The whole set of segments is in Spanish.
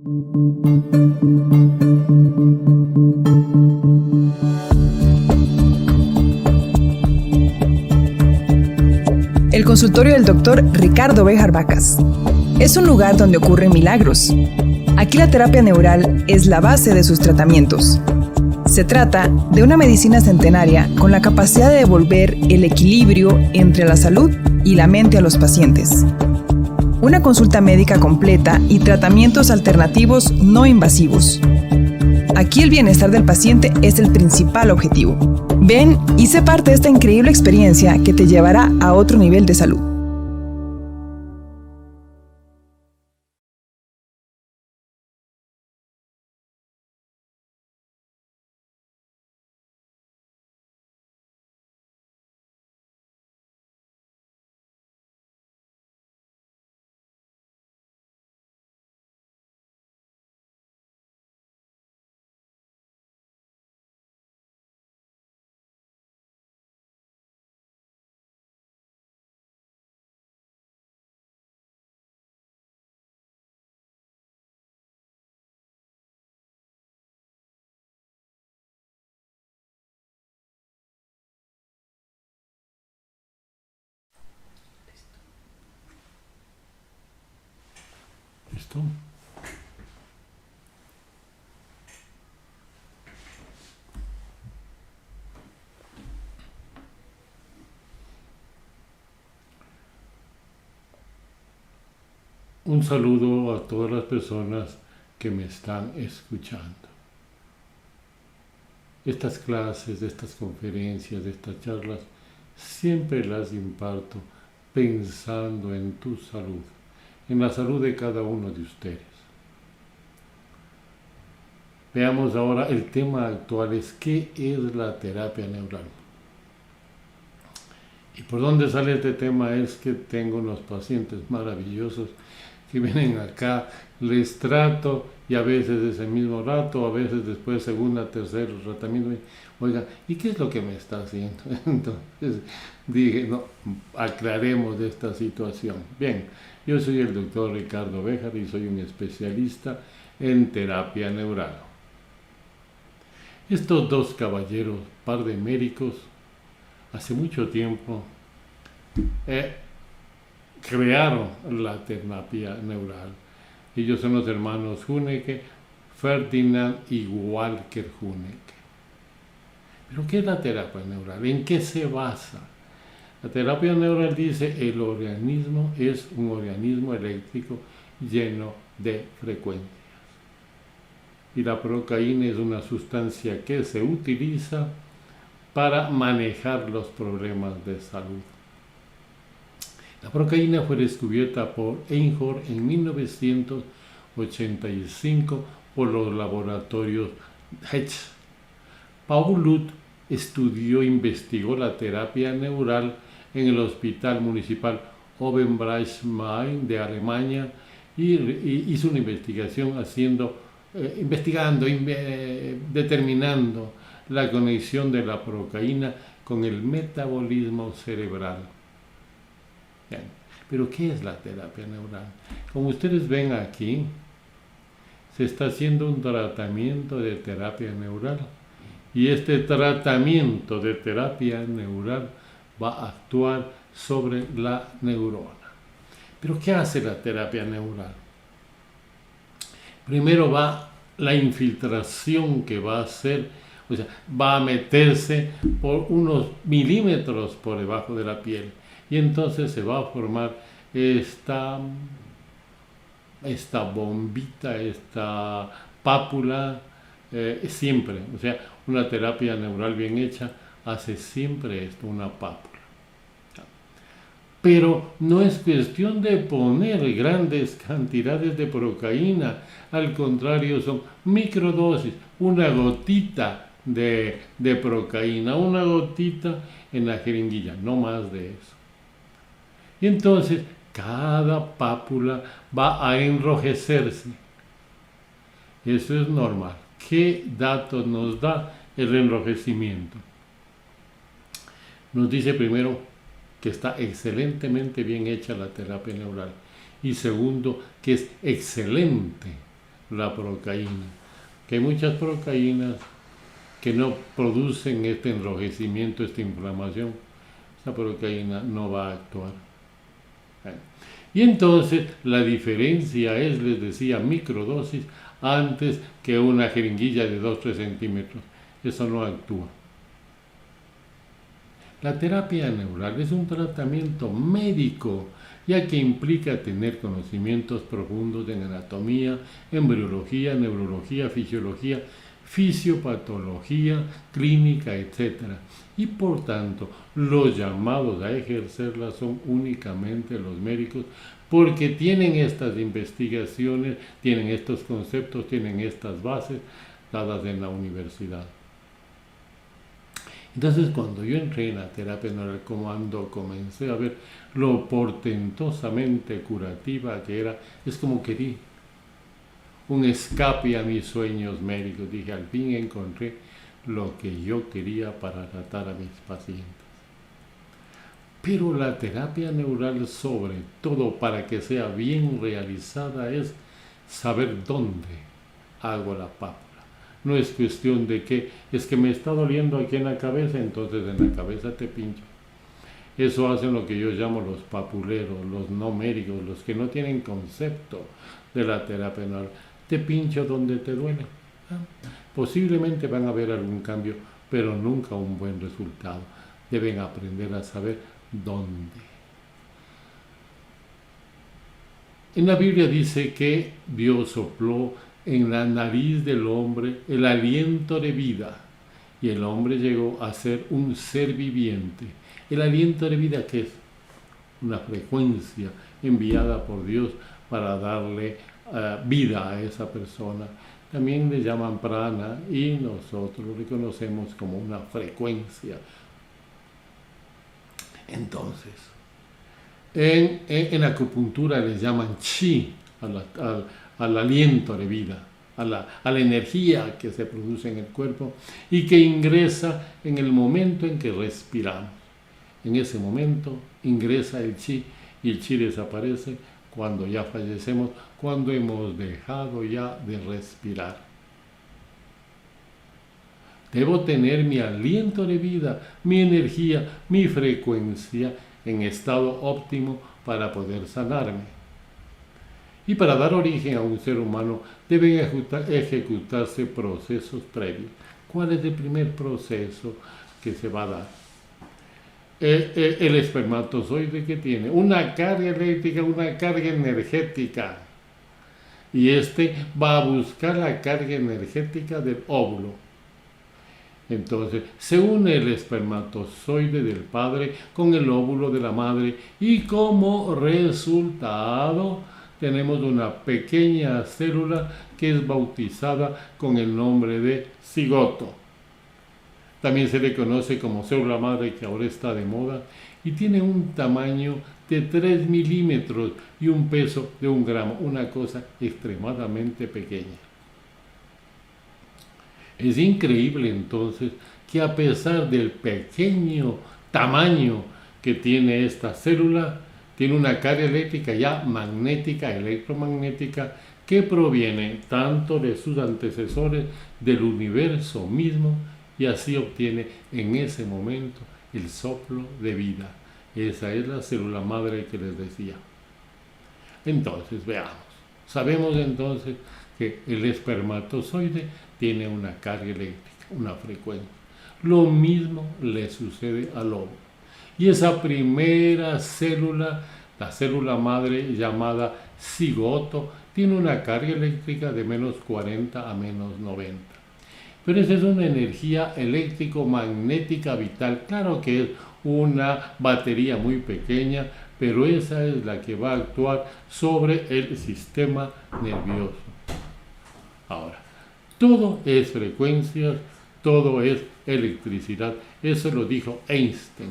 El consultorio del Dr. Ricardo Béjar Vacas es un lugar donde ocurren milagros. Aquí la terapia neural es la base de sus tratamientos. Se trata de una medicina centenaria con la capacidad de devolver el equilibrio entre la salud y la mente a los pacientes. Una consulta médica completa y tratamientos alternativos no invasivos. Aquí el bienestar del paciente es el principal objetivo. Ven y sé parte de esta increíble experiencia que te llevará a otro nivel de salud. ¿Listo? Un saludo a todas las personas que me están escuchando. Estas clases, estas conferencias, estas charlas, siempre las imparto pensando en tu salud, en la salud de cada uno de ustedes. Veamos ahora el tema actual, es ¿qué es la terapia neural? Y por dónde sale este tema es que tengo unos pacientes maravillosos que vienen acá, les trato y a veces ese mismo rato, a veces después segunda, tercer tratamiento, oigan, ¿y qué es lo que me está haciendo? Entonces dije, no, aclaremos esta situación. Bien, yo soy el doctor Ricardo Béjar y soy un especialista en terapia neural. Estos dos caballeros, par de médicos, hace mucho tiempo crearon la terapia neural. Ellos son los hermanos Huneke, Ferdinand y Walker Huneke. ¿Pero qué es la terapia neural? ¿En qué se basa? La terapia neural dice el organismo es un organismo eléctrico lleno de frecuencias. Y la procaína es una sustancia que se utiliza para manejar los problemas de salud. La procaína fue descubierta por Einhorn en 1985 por los laboratorios Hetsch. Paul Luth estudió e investigó la terapia neural en el Hospital Municipal Oberbrasmain de Alemania y hizo una investigación determinando la conexión de la procaína con el metabolismo cerebral. Bien. Pero ¿qué es la terapia neural? Como ustedes ven aquí, se está haciendo un tratamiento de terapia neural y este tratamiento de terapia neural va a actuar sobre la neurona. ¿Pero qué hace la terapia neural? Primero va la infiltración que va a hacer, o sea, va a meterse por unos milímetros por debajo de la piel. Y entonces se va a formar esta bombita, esta pápula, siempre. O sea, una terapia neural bien hecha hace siempre esto, una pápula. Pero no es cuestión de poner grandes cantidades de procaína, al contrario, son microdosis, una gotita de procaína, una gotita en la jeringuilla, no más de eso. Y entonces cada pápula va a enrojecerse. Eso es normal. ¿Qué datos nos da el enrojecimiento? Nos dice primero que está excelentemente bien hecha la terapia neural. Y segundo, que es excelente la procaína, que hay muchas procaínas que no producen este enrojecimiento, esta inflamación. Esa procaína no va a actuar. Y entonces la diferencia es, les decía, microdosis antes que una jeringuilla de 2-3 centímetros. Eso no actúa. La terapia neural es un tratamiento médico, ya que implica tener conocimientos profundos en anatomía, embriología, neurología, fisiología, fisiopatología, clínica, etc. Y por tanto, los llamados a ejercerla son únicamente los médicos, porque tienen estas investigaciones, tienen estos conceptos, tienen estas bases dadas en la universidad. Entonces, cuando yo entré en la terapia neural, comencé a ver lo portentosamente curativa que era, es como quería un escape a mis sueños médicos. Dije, al fin encontré lo que yo quería para tratar a mis pacientes. Pero la terapia neural, sobre todo para que sea bien realizada, es saber dónde hago la pápula. No es cuestión de que es que me está doliendo aquí en la cabeza, entonces en la cabeza te pincho. Eso hacen lo que yo llamo los papuleros, los no médicos, los que no tienen concepto de la terapia neural. Te pincho donde te duele. Posiblemente van a ver algún cambio, pero nunca un buen resultado. Deben aprender a saber dónde. En la Biblia dice que Dios sopló en la nariz del hombre el aliento de vida, y el hombre llegó a ser un ser viviente. El aliento de vida, ¿qué es? Una frecuencia enviada por Dios para darle vida a esa persona. También le llaman prana y nosotros lo reconocemos como una frecuencia. Entonces, en acupuntura les llaman chi al aliento de vida, a la energía que se produce en el cuerpo y que ingresa en el momento en que respiramos. En ese momento ingresa el chi y el chi desaparece cuando ya fallecemos, cuando hemos dejado ya de respirar. Debo tener mi aliento de vida, mi energía, mi frecuencia en estado óptimo para poder sanarme. Y para dar origen a un ser humano deben ejecutarse procesos previos. ¿Cuál es el primer proceso que se va a dar? El espermatozoide, que tiene una carga eléctrica, una carga energética. Y va a buscar la carga energética del óvulo. Entonces, se une el espermatozoide del padre con el óvulo de la madre y como resultado tenemos una pequeña célula que es bautizada con el nombre de cigoto. También se le conoce como célula madre, que ahora está de moda, y tiene un tamaño de 3 milímetros y un peso de 1 gramo, una cosa extremadamente pequeña. Es increíble entonces que a pesar del pequeño tamaño que tiene esta célula, tiene una carga eléctrica ya magnética, electromagnética, que proviene tanto de sus antecesores, del universo mismo, y así obtiene en ese momento el soplo de vida. Esa es la célula madre que les decía. Entonces, veamos. Sabemos entonces que el espermatozoide tiene una carga eléctrica, una frecuencia. Lo mismo le sucede al óvulo. Y esa primera célula, la célula madre llamada cigoto, tiene una carga eléctrica de menos 40 a menos 90. Pero esa es una energía eléctrico-magnética vital. Claro que es una batería muy pequeña, pero esa es la que va a actuar sobre el sistema nervioso. Ahora, todo es frecuencias, todo es electricidad. Eso lo dijo Einstein.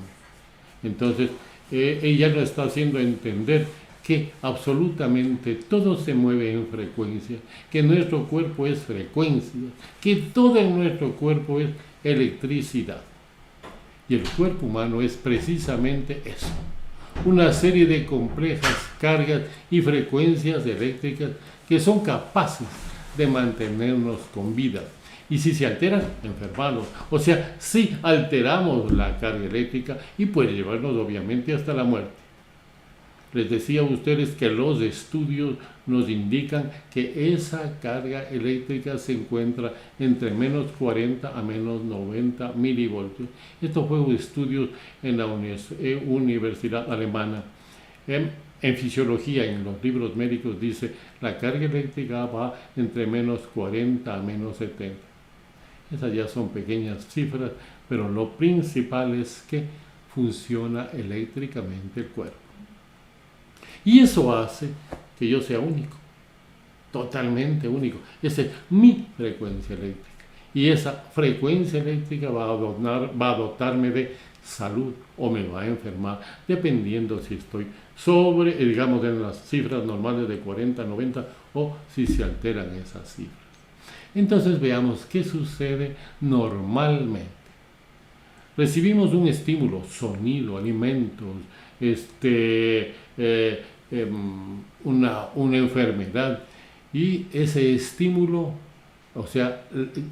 Entonces, ella nos está haciendo entender que absolutamente todo se mueve en frecuencia, que nuestro cuerpo es frecuencia, que todo en nuestro cuerpo es electricidad. Y el cuerpo humano es precisamente eso, una serie de complejas cargas y frecuencias eléctricas que son capaces de mantenernos con vida. Y si se alteran, enfermamos. O sea, si alteramos la carga eléctrica y puede llevarnos obviamente hasta la muerte. Les decía a ustedes que los estudios nos indican que esa carga eléctrica se encuentra entre menos 40 a menos 90 milivoltios. Esto fue un estudio en la Universidad Alemana. En fisiología, en los libros médicos dice, la carga eléctrica va entre menos 40 a menos 70. Esas ya son pequeñas cifras, pero lo principal es que funciona eléctricamente el cuerpo. Y eso hace que yo sea único, totalmente único. Esa es mi frecuencia eléctrica. Y esa frecuencia eléctrica va a dotarme de salud o me va a enfermar, dependiendo si estoy digamos, en las cifras normales de 40, 90 o si se alteran esas cifras. Entonces veamos qué sucede normalmente. Recibimos un estímulo, sonido, alimentos, una enfermedad, y ese estímulo, o sea,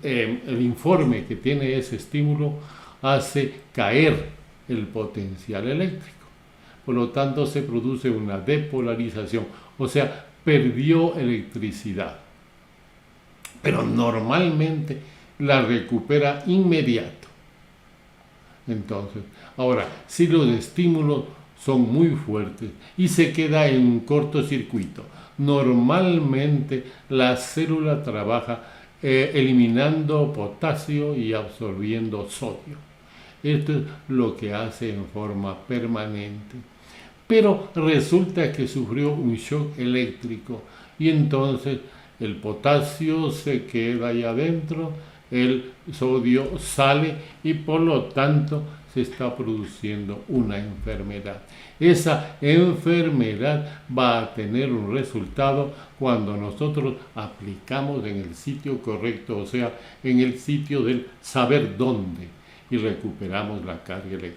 el informe que tiene ese estímulo hace caer el potencial eléctrico. Por lo tanto, se produce una depolarización, o sea, perdió electricidad. Pero normalmente la recupera inmediato. Entonces, ahora, si los estímulos son muy fuertes y se queda en un cortocircuito, normalmente la célula trabaja eliminando potasio y absorbiendo sodio. Esto es lo que hace en forma permanente. Pero resulta que sufrió un shock eléctrico y entonces el potasio se queda ahí adentro, el sodio sale y por lo tanto se está produciendo una enfermedad. Esa enfermedad va a tener un resultado cuando nosotros aplicamos en el sitio correcto, o sea, en el sitio del saber dónde, y recuperamos la carga eléctrica.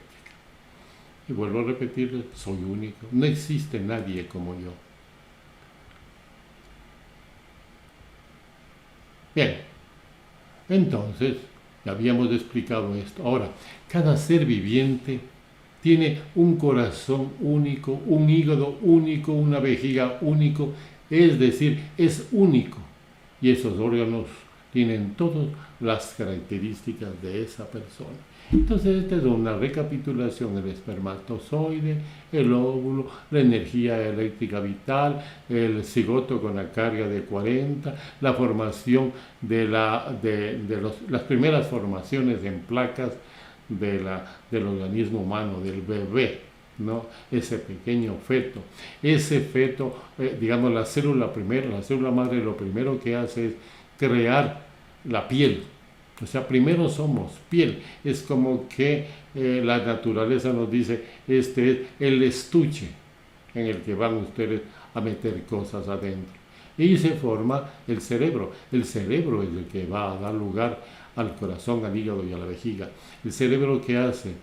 Y vuelvo a repetirles, soy único, no existe nadie como yo. Bien, entonces, ya habíamos explicado esto. Ahora, cada ser viviente tiene un corazón único, un hígado único, una vejiga único, es decir, es único. Y esos órganos tienen todas las características de esa persona. Entonces, esta es una recapitulación: el espermatozoide, el óvulo, la energía eléctrica vital, el cigoto con la carga de 40, la formación las primeras formaciones en placas del organismo humano, del bebé, ¿no? Ese pequeño feto. Ese feto, digamos, la célula madre, lo primero que hace es crear la piel. O sea, primero somos piel. Es como que la naturaleza nos dice, este es el estuche en el que van ustedes a meter cosas adentro. Y se forma el cerebro. El cerebro es el que va a dar lugar al corazón, al hígado y a la vejiga. El cerebro, ¿qué hace?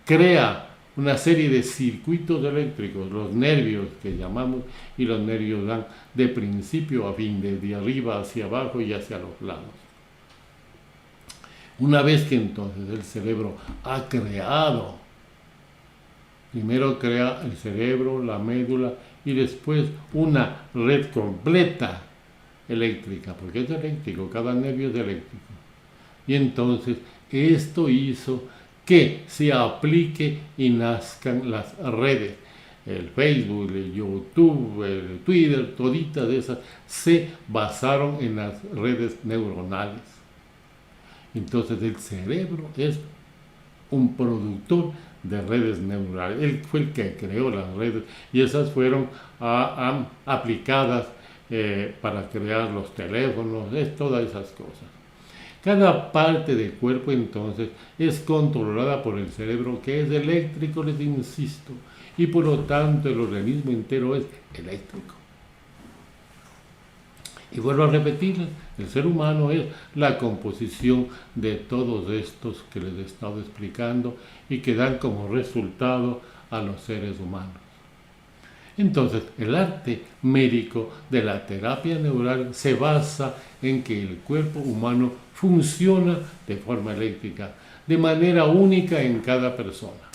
Crea una serie de circuitos eléctricos, los nervios que llamamos, y los nervios dan de principio a fin, de arriba hacia abajo y hacia los lados. Una vez que entonces el cerebro ha creado, primero crea el cerebro, la médula y después una red completa eléctrica, porque es eléctrico, cada nervio es eléctrico. Y entonces esto hizo que se aplique y nazcan las redes. El Facebook, el YouTube, el Twitter, toditas esas se basaron en las redes neuronales. Entonces el cerebro es un productor de redes neuronales. Él fue el que creó las redes y esas fueron aplicadas para crear los teléfonos, todas esas cosas. Cada parte del cuerpo entonces es controlada por el cerebro, que es eléctrico, les insisto, y por lo tanto el organismo entero es eléctrico. Y vuelvo a repetir, el ser humano es la composición de todos estos que les he estado explicando y que dan como resultado a los seres humanos. Entonces, el arte médico de la terapia neural se basa en que el cuerpo humano funciona de forma eléctrica, de manera única en cada persona.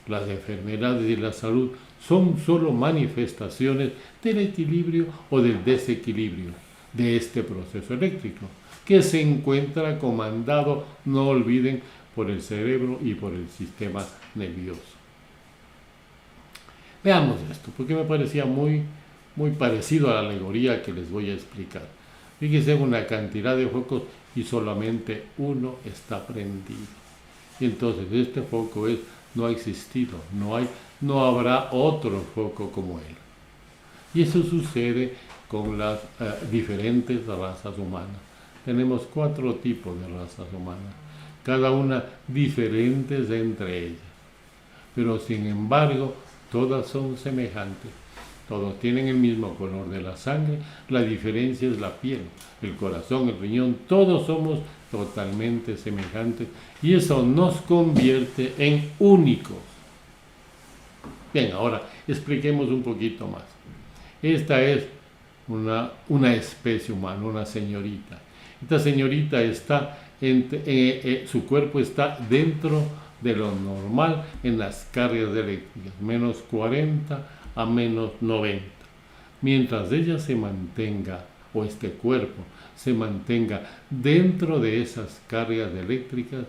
Las enfermedades y la salud son solo manifestaciones del equilibrio o del desequilibrio de este proceso eléctrico, que se encuentra comandado, no olviden, por el cerebro y por el sistema nervioso. Veamos esto, porque me parecía muy parecido a la alegoría que les voy a explicar. Fíjense, una cantidad de focos y solamente uno está prendido. Y entonces este foco no ha existido, no habrá otro foco como él. Y eso sucede con las diferentes razas humanas. Tenemos 4 tipos de razas humanas, cada una diferentes entre ellas. Pero sin embargo, todas son semejantes. Todos tienen el mismo color de la sangre, la diferencia es la piel, el corazón, el riñón, todos somos totalmente semejantes y eso nos convierte en únicos. Bien, ahora expliquemos un poquito más. Esta es una especie humana, una señorita. Esta señorita está, su cuerpo está dentro de lo normal en las cargas eléctricas, menos 40 a menos 90. Mientras ella se mantenga, o este cuerpo se mantenga dentro de esas cargas eléctricas,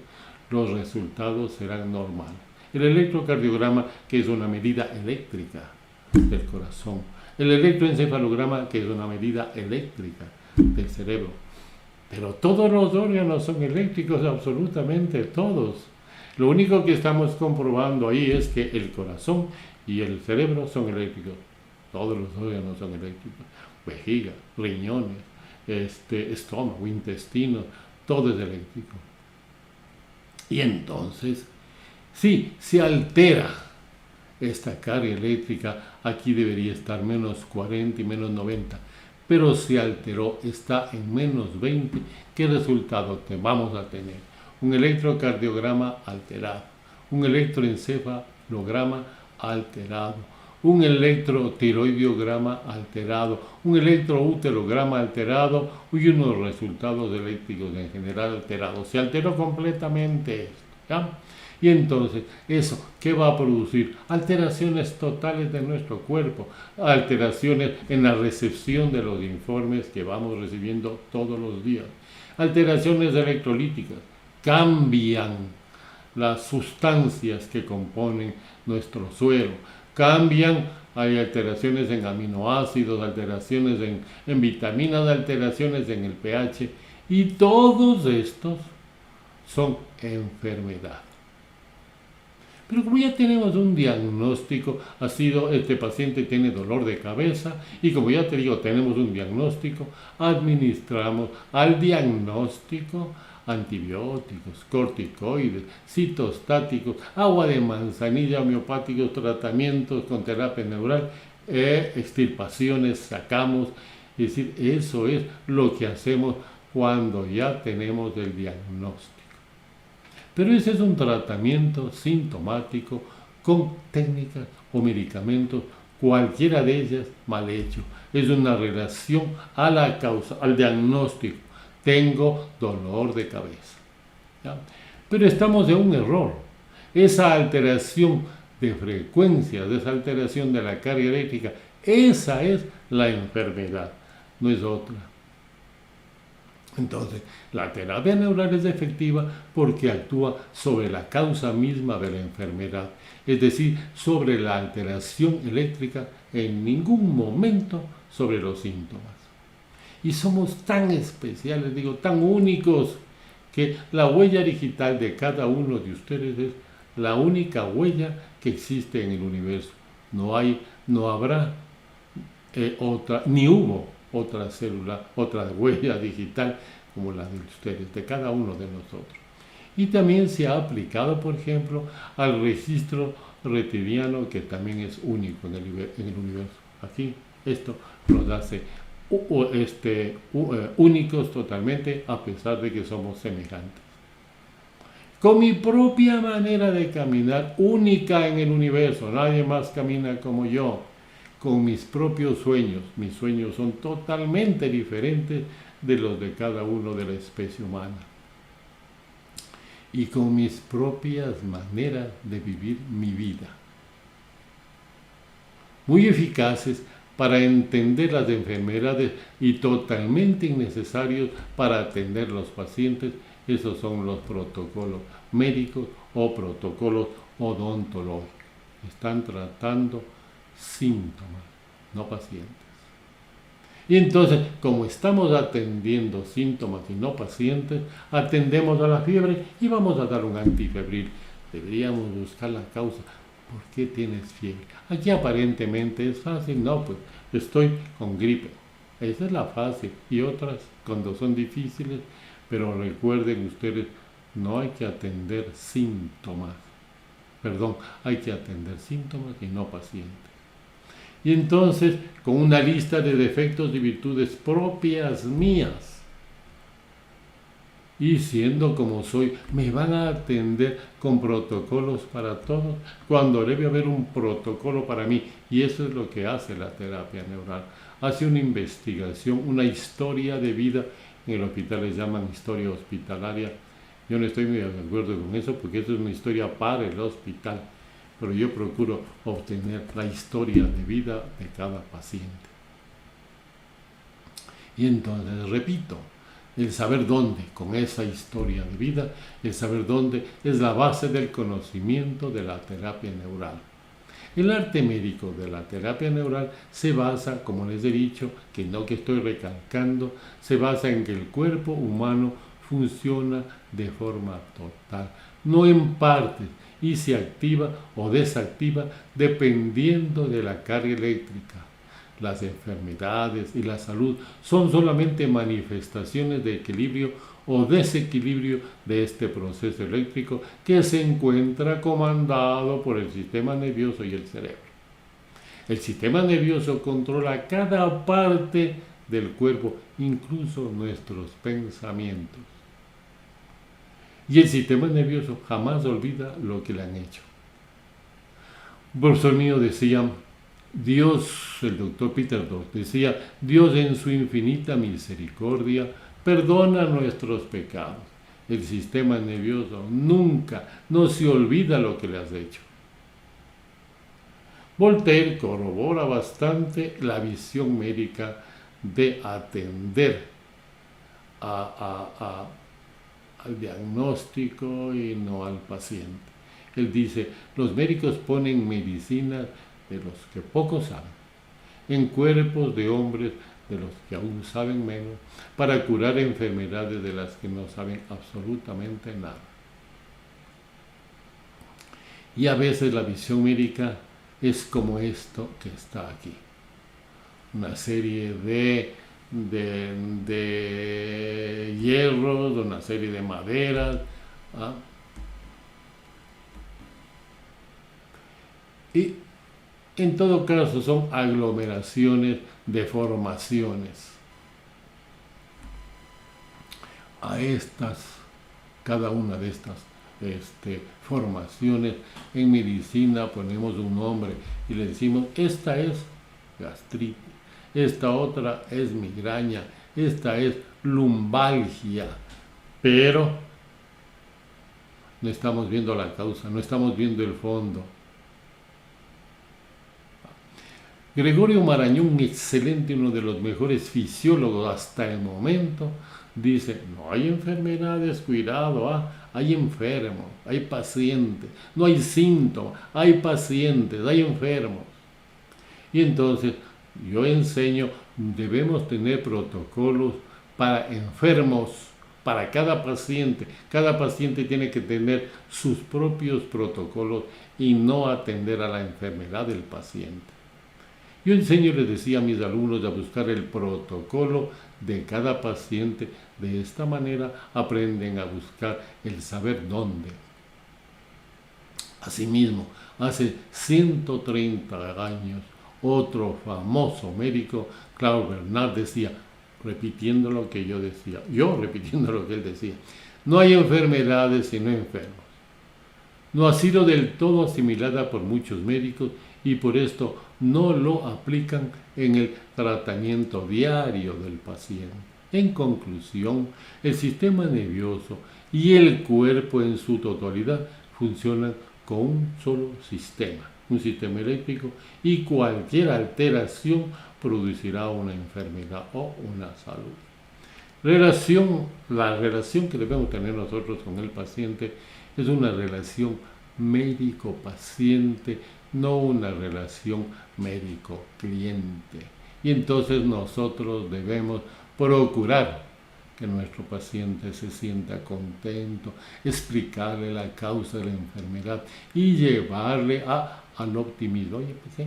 los resultados serán normales. El electrocardiograma, que es una medida eléctrica del corazón. El electroencefalograma, que es una medida eléctrica del cerebro. Pero todos los órganos son eléctricos, absolutamente todos. Lo único que estamos comprobando ahí es que el corazón y el cerebro son eléctricos. Todos los órganos son eléctricos. Vejiga, riñones, estómago, intestino, todo es eléctrico. Y entonces, si se altera esta carga eléctrica, aquí debería estar menos 40 y menos 90. Pero se alteró, está en menos 20. ¿Qué resultado vamos a tener? Un electrocardiograma alterado, un electroencefalograma alterado, un electrotiroidiograma alterado, un electrouterograma alterado y unos resultados eléctricos en general alterados. Se alteró completamente esto, ¿ya? Y entonces, ¿eso qué va a producir? Alteraciones totales de nuestro cuerpo, alteraciones en la recepción de los informes que vamos recibiendo todos los días, alteraciones electrolíticas, cambian las sustancias que componen nuestro suelo, hay alteraciones en aminoácidos, alteraciones en vitaminas, alteraciones en el pH, y todos estos son enfermedades. Pero como ya tenemos un diagnóstico, este paciente tiene dolor de cabeza, y como ya te digo, tenemos un diagnóstico, administramos al diagnóstico antibióticos, corticoides, citostáticos, agua de manzanilla, homeopáticos, tratamientos con terapia neural, extirpaciones, sacamos. Es decir, eso es lo que hacemos cuando ya tenemos el diagnóstico. Pero ese es un tratamiento sintomático con técnicas o medicamentos, cualquiera de ellas mal hecho. Es una relación a la causa, al diagnóstico. Tengo dolor de cabeza, ¿ya? Pero estamos en un error. Esa alteración de frecuencias, esa alteración de la carga eléctrica, esa es la enfermedad, no es otra. Entonces, la terapia neural es efectiva porque actúa sobre la causa misma de la enfermedad, es decir, sobre la alteración eléctrica, en ningún momento sobre los síntomas. Y somos tan especiales, tan únicos, que la huella digital de cada uno de ustedes es la única huella que existe en el universo. No habrá otra, ni hubo otra célula, otra huella digital como la de ustedes, de cada uno de nosotros. Y también se ha aplicado, por ejemplo, al registro reptiliano, que también es único en el universo. Aquí esto nos hace únicos totalmente, a pesar de que somos semejantes. Con mi propia manera de caminar, única en el universo, nadie más camina como yo. con mis propios sueños. Mis sueños son totalmente diferentes de los de cada uno de la especie humana. Y con mis propias maneras de vivir mi vida. Muy eficaces para entender las enfermedades y totalmente innecesarios para atender los pacientes. Esos son los protocolos médicos o protocolos odontológicos. Están tratando síntomas, no pacientes. Y entonces, como estamos atendiendo síntomas y no pacientes, atendemos a la fiebre y vamos a dar un antifebril. Deberíamos buscar la causa. ¿Por qué tienes fiebre? Aquí aparentemente es fácil. No, pues estoy con gripe. Esa es la fácil. Y otras cuando son difíciles. Pero recuerden ustedes, no hay que atender síntomas. Perdón, hay que atender síntomas y no pacientes. Y entonces, con una lista de defectos y virtudes propias mías, y siendo como soy, me van a atender con protocolos para todos, cuando debe haber un protocolo para mí. Y eso es lo que hace la terapia neural. Hace una investigación, una historia de vida. En el hospital les llaman historia hospitalaria. Yo no estoy muy de acuerdo con eso, porque eso es una historia para el hospital. Pero yo procuro obtener la historia de vida de cada paciente. Y entonces, repito, el saber dónde, con esa historia de vida, el saber dónde es la base del conocimiento de la terapia neural. El arte médico de la terapia neural se basa, como les he dicho, que estoy recalcando, se basa en que el cuerpo humano funciona de forma total, no en partes, y se activa o desactiva dependiendo de la carga eléctrica. Las enfermedades y la salud son solamente manifestaciones de equilibrio o desequilibrio de este proceso eléctrico que se encuentra comandado por el sistema nervioso y el cerebro. El sistema nervioso controla cada parte del cuerpo, incluso nuestros pensamientos. Y el sistema nervioso jamás olvida lo que le han hecho. Un profesor mío decía, Dios, el doctor Peter Dodd, decía, Dios en su infinita misericordia perdona nuestros pecados. El sistema nervioso nunca, no se olvida lo que le has hecho. Voltaire corrobora bastante la visión médica de atender al diagnóstico y no al paciente. Él dice, los médicos ponen medicina de los que poco saben, en cuerpos de hombres de los que aún saben menos, para curar enfermedades de las que no saben absolutamente nada. Y a veces la visión médica es como esto que está aquí. Una serie de hierros, una serie de maderas, y en todo caso son aglomeraciones de formaciones. A cada una de estas formaciones en medicina ponemos un nombre y le decimos, esta es gastritis, esta otra es migraña, esta es lumbalgia, pero no estamos viendo la causa, no estamos viendo el fondo. Gregorio Marañón, un excelente, uno de los mejores fisiólogos hasta el momento, dice, no hay enfermedades, cuidado, hay enfermos, hay pacientes, no hay síntomas, hay pacientes, hay enfermos. Y entonces yo enseño, debemos tener protocolos para enfermos, para cada paciente. Cada paciente tiene que tener sus propios protocolos y no atender a la enfermedad del paciente. Yo enseño, les decía a mis alumnos, a buscar el protocolo de cada paciente. De esta manera aprenden a buscar el saber dónde. Asimismo, hace 130 años, otro famoso médico, Claude Bernard, decía, repitiendo lo que yo decía, repitiendo lo que él decía, no hay enfermedades sino enfermos. No ha sido del todo asimilada por muchos médicos y por esto no lo aplican en el tratamiento diario del paciente. En conclusión, el sistema nervioso y el cuerpo en su totalidad funcionan con un solo sistema, un sistema eléctrico, y cualquier alteración producirá una enfermedad o una salud. La relación que debemos tener nosotros con el paciente es una relación médico-paciente, no una relación médico-cliente. Y entonces nosotros debemos procurar que nuestro paciente se sienta contento, explicarle la causa de la enfermedad y llevarle al optimismo. Oye, pues sí,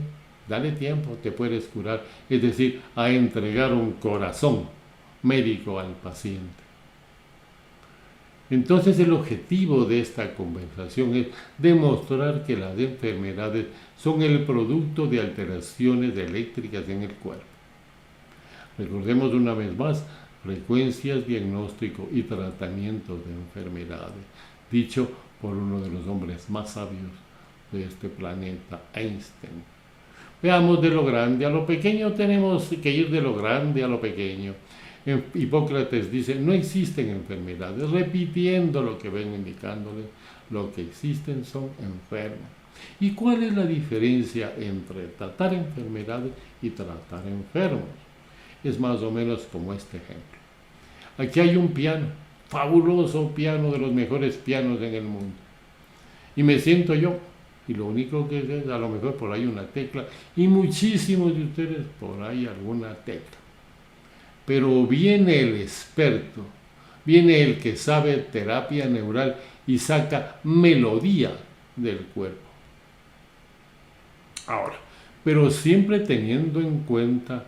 dale tiempo, te puedes curar. Es decir, a entregar un corazón médico al paciente. Entonces el objetivo de esta conversación es demostrar que las enfermedades son el producto de alteraciones eléctricas en el cuerpo. Recordemos una vez más, frecuencias, diagnóstico y tratamientos de enfermedades, dicho por uno de los hombres más sabios de este planeta, Einstein. Veamos de lo grande a lo pequeño, tenemos que ir de lo grande a lo pequeño. Hipócrates dice, no existen enfermedades, repitiendo lo que ven indicándole, lo que existen son enfermos. ¿Y cuál es la diferencia entre tratar enfermedades y tratar enfermos? Es más o menos como este ejemplo. Aquí hay un piano, fabuloso piano, de los mejores pianos en el mundo. Y me siento yo, y lo único que es, a lo mejor por ahí una tecla, y muchísimos de ustedes por ahí alguna tecla. Pero viene el experto, viene el que sabe terapia neural y saca melodía del cuerpo. Ahora, pero siempre teniendo en cuenta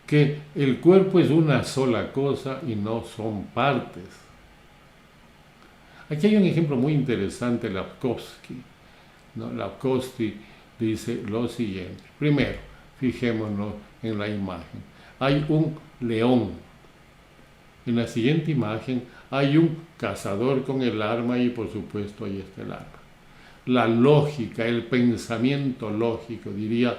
que el cuerpo es una sola cosa y no son partes. Aquí hay un ejemplo muy interesante, Lapkowski. Lapkowski dice lo siguiente. Primero, fijémonos en la imagen. Hay un león. En la siguiente imagen hay un cazador con el arma y por supuesto ahí está el arma. La lógica, el pensamiento lógico diría,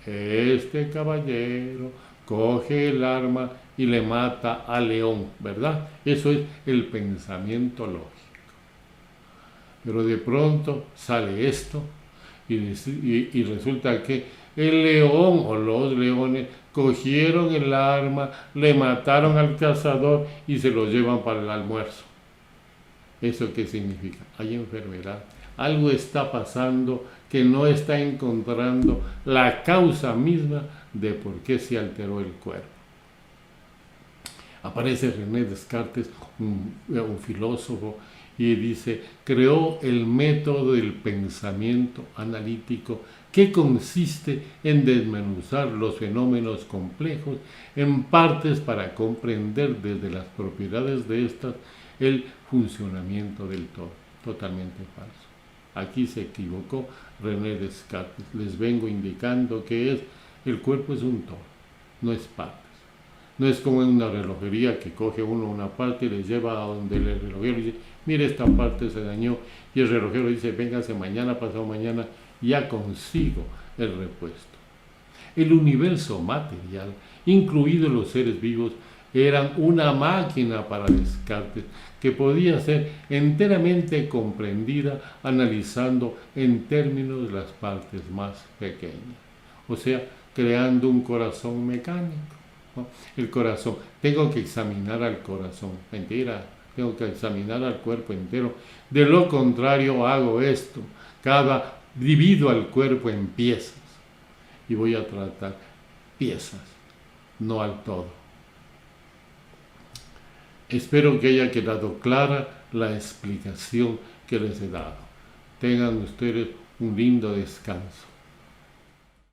este caballero coge el arma y le mata al león, ¿verdad? Eso es el pensamiento lógico. Pero de pronto sale esto y resulta que el león o los leones cogieron el arma, le mataron al cazador y se lo llevan para el almuerzo. ¿Eso qué significa? Hay enfermedad. Algo está pasando que no está encontrando la causa misma de por qué se alteró el cuerpo. Aparece René Descartes, un filósofo, y dice, creó el método del pensamiento analítico que consiste en desmenuzar los fenómenos complejos en partes para comprender desde las propiedades de estas el funcionamiento del todo. Totalmente falso. Aquí se equivocó René Descartes. Les vengo indicando que el cuerpo es un todo, no es partes. No es como en una relojería que coge uno una parte y le lleva a donde el relojero dice, mire, esta parte se dañó, y el relojero dice, véngase mañana, pasado mañana, ya consigo el repuesto. El universo material, incluidos los seres vivos, eran una máquina para Descartes que podía ser enteramente comprendida analizando en términos de las partes más pequeñas, o sea, creando un corazón mecánico. ¿No? El corazón, tengo que examinar al corazón, mentira, tengo que examinar al cuerpo entero, de lo contrario hago esto, divido al cuerpo en piezas y voy a tratar piezas, no al todo. Espero que haya quedado clara la explicación que les he dado. Tengan ustedes un lindo descanso.